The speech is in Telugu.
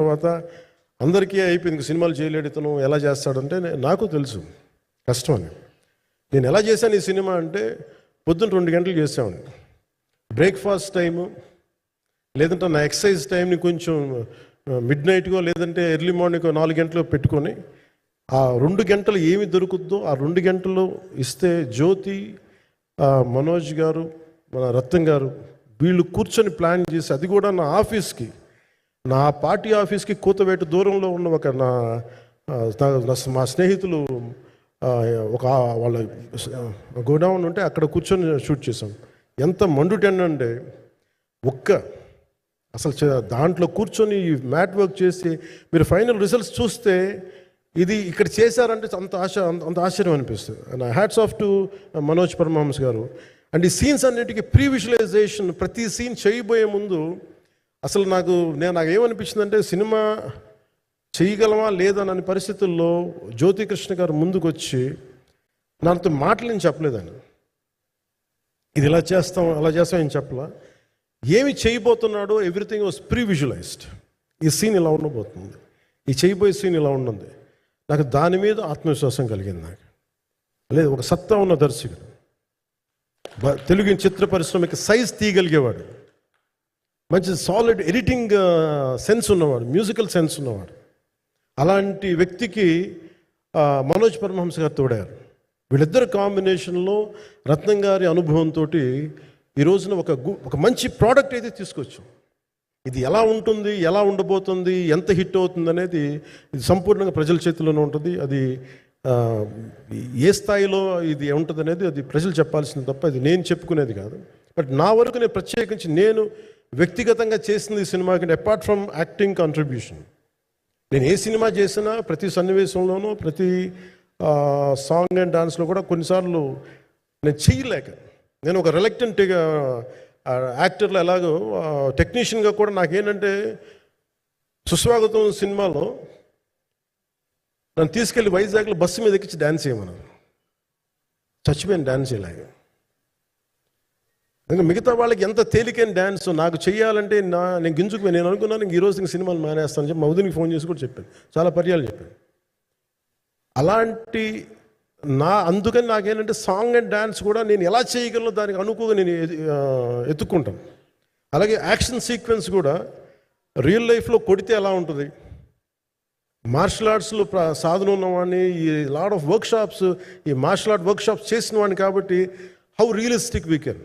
తర్వాత అందరికీ అయిపోయింది, సినిమాలు చేయలేడు ఇతను, ఎలా చేస్తాడంటే నాకు తెలుసు కష్టం అని. నేను ఎలా చేశాను ఈ సినిమా అంటే, పొద్దున్న 2 గంటలు చేసామని, బ్రేక్ఫాస్ట్ టైము లేదంటే నా ఎక్సర్సైజ్ టైంని కొంచెం మిడ్ నైట్గో లేదంటే ఎర్లీ మార్నింగ్ 4 గంటలు పెట్టుకొని ఆ 2 గంటలు ఏమి దొరుకుద్దో ఆ 2 గంటలు ఇస్తే జ్యోతి, మనోజ్ గారు, మన రత్నం గారు వీళ్ళు కూర్చొని ప్లాన్ చేసి, అది కూడా నా ఆఫీస్కి, నా పార్టీ ఆఫీస్కి కూతవేటు దూరంలో ఉన్న ఒక మా స్నేహితులు ఒక వాళ్ళ గోడౌన్ ఉంటే అక్కడ కూర్చొని షూట్ చేసాం. ఎంత మండుటెన్ అంటే అసలు దాంట్లో కూర్చొని మ్యాట్ వర్క్ చేసి మీరు ఫైనల్ రిజల్ట్స్ చూస్తే ఇది ఇక్కడ చేశారంటే అంత ఆశ్చర్యం అనిపిస్తుంది. And hats off to Manoj Paramahamsa garu. And ఈ సీన్స్ అన్నిటికీ ప్రీ విజువలైజేషన్, ప్రతి సీన్ చేయబోయే ముందు అసలు నాకు ఏమనిపించిందంటే, సినిమా చేయగలమా లేదనని పరిస్థితుల్లో జ్యోతికృష్ణ గారు ముందుకు వచ్చి నాతో మాటలు నేను చెప్పలేదని, ఇది ఇలా చేస్తాం అలా చేస్తాం ఏం చెప్పలా, ఏమి చేయబోతున్నాడో ఎవ్రీథింగ్ వాజ్ ప్రీ విజువలైజ్డ్. ఈ సీన్ ఇలా ఉండబోతుంది, ఈ చేయబోయే సీన్ ఇలా ఉన్నది. నాకు దాని మీద ఆత్మవిశ్వాసం కలిగింది. నాకు లేదు, ఒక సత్తా ఉన్న దర్శకుడు, తెలుగు చిత్ర పరిశ్రమకి సైజ్ తీయగలిగేవాడు, మంచి సాలిడ్ ఎడిటింగ్ సెన్స్ ఉన్నవాడు, మ్యూజికల్ సెన్స్ ఉన్నవాడు. అలాంటి వ్యక్తికి మనోజ్ పరమహంస గారు తోడారు. వీళ్ళిద్దరు కాంబినేషన్లో రత్నం గారి అనుభవంతో ఈ రోజున ఒక మంచి ప్రోడక్ట్ అయితే తీసుకొచ్చాం. ఇది ఎలా ఉంటుంది, ఎలా ఉండబోతుంది, ఎంత హిట్ అవుతుంది అనేది ఇది సంపూర్ణంగా ప్రజల చేతిలోనే ఉంటుంది. అది ఏ స్థాయిలో ఇది ఉంటుంది అనేది అది ప్రజలు చెప్పాల్సింది తప్ప అది నేను చెప్పుకునేది కాదు. బట్ నా వరకు నేను ప్రత్యేకించి నేను వ్యక్తిగతంగా చేసింది ఈ సినిమాకి, అపార్ట్ ఫ్రమ్ యాక్టింగ్ కాంట్రిబ్యూషన్, నేను ఏ సినిమా చేసినా ప్రతి సన్నివేశంలోనూ ప్రతి సాంగ్ అండ్ డాన్స్లో కూడా కొన్నిసార్లు నేను చేయలేక, నేను ఒక రిలక్టెంట్ యాక్టర్లో ఎలాగో టెక్నీషియన్గా కూడా నాకేంటంటే, సుస్వాగతం సినిమాలో నన్ను తీసుకెళ్ళి వైజాగ్లో బస్సు మీద ఎక్కించి డ్యాన్స్ చేయమన్నారు. చచ్చిపోయాను డ్యాన్స్ చేయలేక. ఇంకా మిగతా వాళ్ళకి ఎంత తేలికైన డ్యాన్స్ నాకు చేయాలంటే నేను గింజుకుపోయి నేను అనుకున్నాను ఈ రోజు ఇంక సినిమాలు మానేస్తాను చెప్పి మా వదినికి ఫోన్ చేసి కూడా చెప్పాను, చాలా పర్యాలు చెప్పాను. అలాంటి అందుకని నాకేంటంటే సాంగ్ అండ్ డ్యాన్స్ కూడా నేను ఎలా చేయగలను దానికి అనుకోగా నేను ఎత్తుక్కుంటాను. అలాగే యాక్షన్ సీక్వెన్స్ కూడా రియల్ లైఫ్లో కొడితే ఎలా ఉంటుంది, మార్షల్ ఆర్ట్స్లో సాధన ఉన్నవాడిని, ఈ లాట్ ఆఫ్ వర్క్షాప్స్, ఈ మార్షల్ ఆర్ట్ వర్క్షాప్స్ చేసిన వాడిని కాబట్టి హౌ రియలిస్టిక్ వీ కెన్.